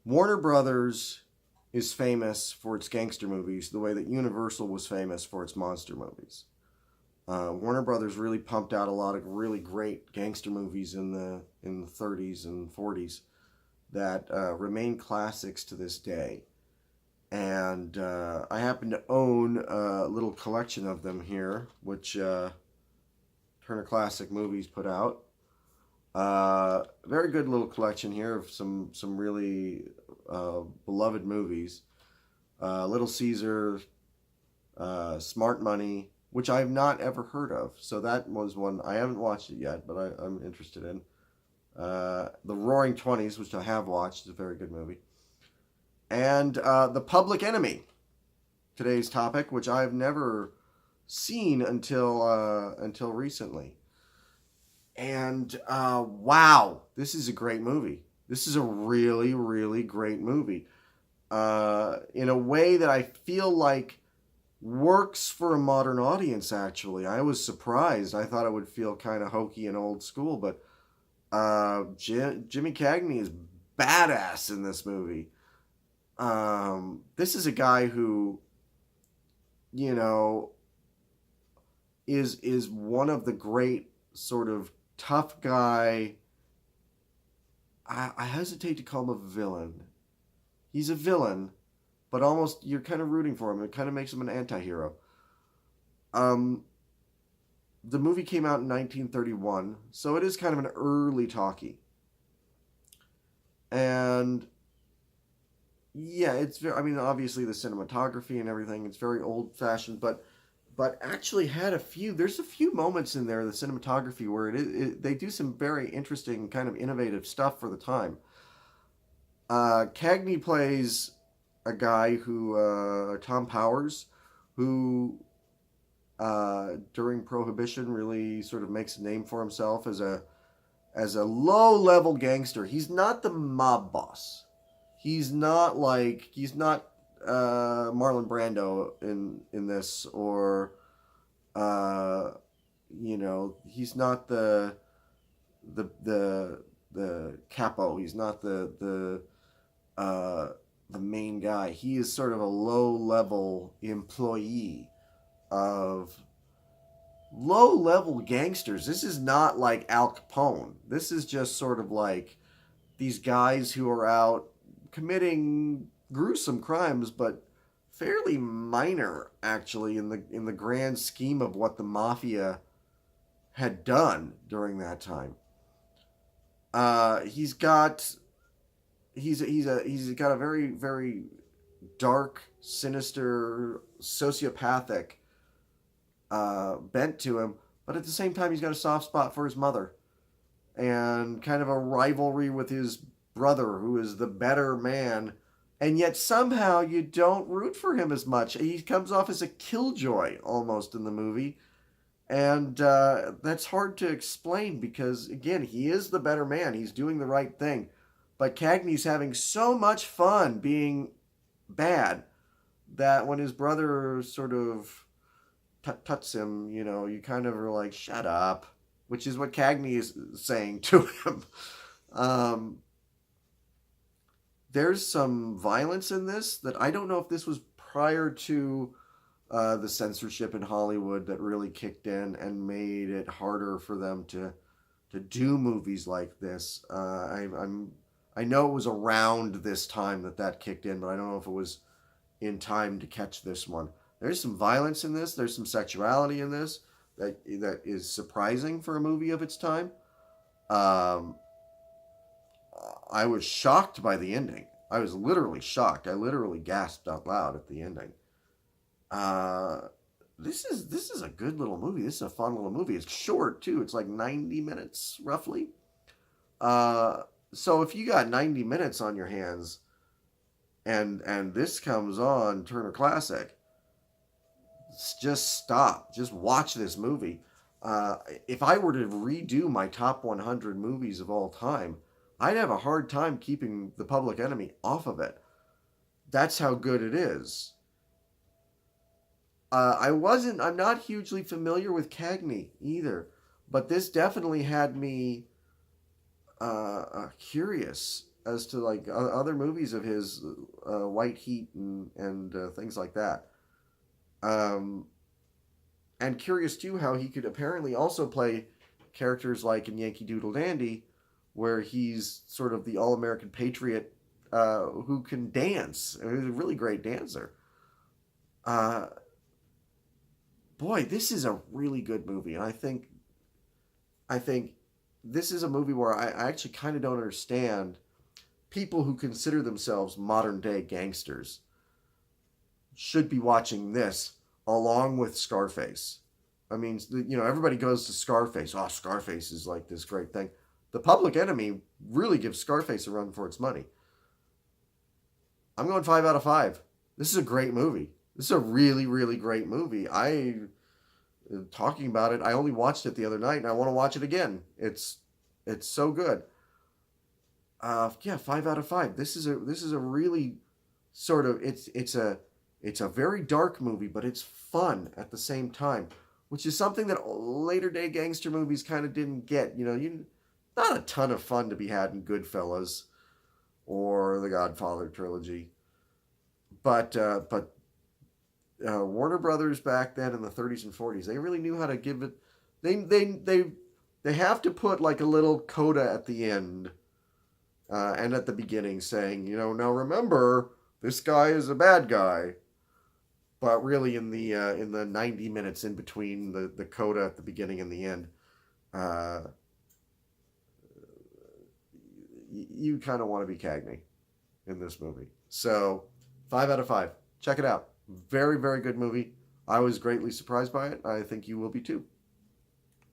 Warner Brothers is famous for its gangster movies the way that Universal was famous for its monster movies. Warner Brothers really pumped out a lot of really great gangster movies in the 30s and 40s that remain classics to this day. And I happen to own a little collection of them here, which Turner Classic Movies put out. Very good little collection here of some really beloved movies. Little Caesar, Smart Money, which I've not ever heard of. So that was one I haven't watched it yet, but I'm interested in. The Roaring Twenties, which I have watched, is a very good movie. And The Public Enemy, today's topic, which I've never seen until recently. And wow, this is a great movie. This is a really, really great movie. In a way that I feel like works for a modern audience, actually. I was surprised. I thought it would feel kind of hokey and old school, but Jimmy Cagney is badass in this movie. This is a guy who, you know, is one of the great sort of tough guy. I hesitate to call him a villain. He's a villain, but almost you're kind of rooting for him. It kind of makes him an anti-hero. The movie came out in 1931, so it is kind of an early talkie. And yeah, it's very, I mean, obviously the cinematography and everything, it's very old-fashioned, but actually had there's a few moments in there, the cinematography, where they do some very interesting kind of innovative stuff for the time. Cagney plays a guy who, Tom Powers, who during Prohibition really sort of makes a name for himself as a low-level gangster. He's not the mob boss. He's not Marlon Brando in this, or he's not the capo. He's not the main guy. He is sort of a low level employee of low level gangsters. This is not like Al Capone. This is just sort of like these guys who are out committing gruesome crimes, but fairly minor actually in the grand scheme of what the mafia had done during that time. He's got a very, very dark, sinister, sociopathic bent to him, but at the same time he's got a soft spot for his mother and kind of a rivalry with his brother, who is the better man, and yet somehow you don't root for him as much. He comes off as a killjoy almost in the movie, and that's hard to explain because, again, he is the better man. He's doing the right thing, but Cagney's having so much fun being bad that when his brother sort of tuts him, you kind of are like, shut up, which is what Cagney is saying to him. There's some violence in this that I don't know if this was prior to the censorship in Hollywood that really kicked in and made it harder for them to do movies like this. I know it was around this time that kicked in, but I don't know if it was in time to catch this one. There's some violence in this. There's some sexuality in this that is surprising for a movie of its time. I was shocked by the ending. I was literally shocked. I literally gasped out loud at the ending. This is a good little movie. This is a fun little movie. It's short too. It's like 90 minutes roughly. So if you got 90 minutes on your hands, and this comes on Turner Classic, just stop. Just watch this movie. If I were to redo my top 100 movies of all time, I'd have a hard time keeping The Public Enemy off of it. That's how good it is. I'm not hugely familiar with Cagney either, but this definitely had me curious as to like other movies of his, White Heat and things like that. Um, and curious too how he could apparently also play characters like in Yankee Doodle Dandy, where he's sort of the all American patriot, who can dance. He's a really great dancer. Uh, Boy, this is a really good movie, and I think this is a movie where I actually kind of don't understand people who consider themselves modern day gangsters should be watching this along with Scarface. I mean, everybody goes to Scarface. Oh, Scarface is like this great thing. The Public Enemy really gives Scarface a run for its money. I'm going 5 out of 5. This is a great movie. This is a really, really great movie. Talking about it, I only watched it the other night, and I want to watch it again. It's so good. Yeah, 5 out of 5. This is a really sort of it's a very dark movie, but it's fun at the same time, which is something that later day gangster movies kind of didn't get. Not a ton of fun to be had in Goodfellas or the Godfather trilogy, but Warner Brothers back then in the 30s and 40s, they really knew how to give it. They have to put like a little coda at the end, and at the beginning saying, now remember this guy is a bad guy, but really in the 90 minutes in between the coda at the beginning and the end, uh, you kind of want to be Cagney in this movie. So 5 out of 5. Check it out. Very, very good movie. I was greatly surprised by it. I think you will be too.